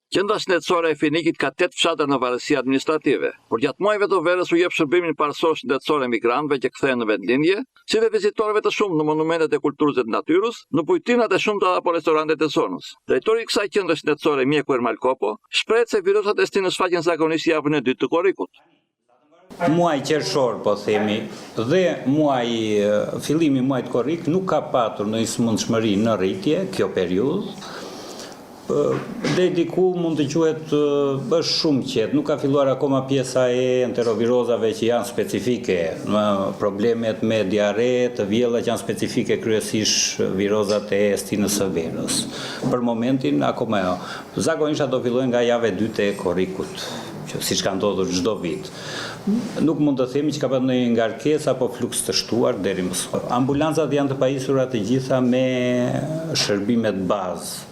Qendra shëndetësore e Finikit ka 8 fshatra në varësi administrative. Por gjatë muajve të verës u jep shërbimin parësor shëndetësor emigrantëve që kthehen në vendlindje, si dhe vizitorëve të shumë në monumentet e kulturës dhe të natyrës, në bujtinat e shumta apo restorantet e zonës. Drejtori i kësaj qendre shëndetësore, mjeku Ermal Kopo, shprehet se virusat e stinës shfaqen zakonisht javën e dytë të korrikut. Muaj qershor, po themi, dhe fillimi i muajit korrik nuk ka patur në smundshmëri në rritje kjo periudhë. Dhe diku mund të quhet është shumë qetë, nuk ka filluar akoma pjesa e enterovirozave që janë specifike, problemet me diare të vjella që janë specifike kryesisht virozat e stinës së verës. Për momentin akoma jo. Zakonisht ato fillojnë nga java e dytë e korrikut, që siç ka ndodhur çdo vit. Nuk mund të themi që ka pasur ndonjë ngarkesë apo fluks të shtuar deri më sot. Ambulancat janë të pajisura të gjitha me shërbimet bazë.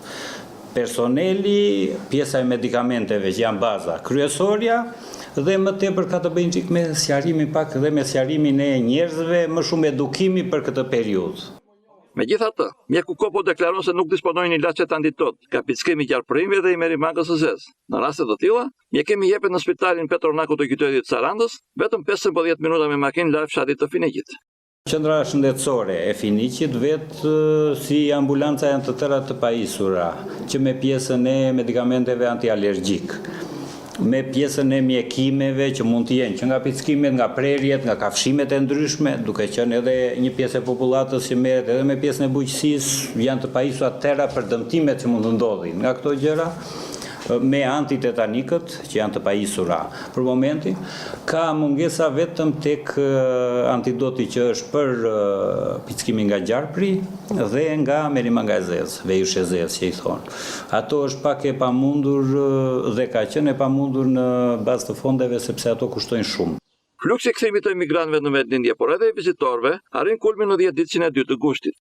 Personeli, pjesa e medikamenteve që janë baza kryesorja, dhe më tepër ka të bëjë çik me sqarimin pak dhe me sqarimin e njerëzve, më shumë edukimi për këtë periudhë. Megjithatë, mjeku Kopo deklaron se nuk disponojnë ilaçet antidot, ka pickemi qarpërimit dhe i merri mangës së zezë. Në raste të tilla, mjekimi jepet në spitalin Petronaku të qytetit Sarandës, vetëm 15 minuta me makinë larg fshatit të Finikit. Qendra shëndetësore e Finikit vetë si ambulanca janë të tëra të pajisura, që me pjesën e medikamenteve antialergjik, me pjesën e mjekimeve që mund të jenë që nga pickimet, nga prerjet, nga kafshimet e ndryshme, duke qenë edhe një pjesë e popullatës që merret edhe me pjesën e bujqësisë, janë të pajisura tëra për dëmtimet që mund të ndodhin nga këto gjëra, me antitetanikët që janë të pajisura për momentin, ka mungesa vetëm tek antidoti që është për pickimin nga gjarpri dhe nga merimanga e zezë, vejush e zezë që i thonë. Ato është pak e pamundur dhe ka qenë e pamundur në bazë të fondeve sepse ato kushtojnë shumë. Fluksi i kthimit të emigrantëve në vendlindje, por edhe i vizitorëve, arrin kulmin në 10 ditësin e dytë të gushtit.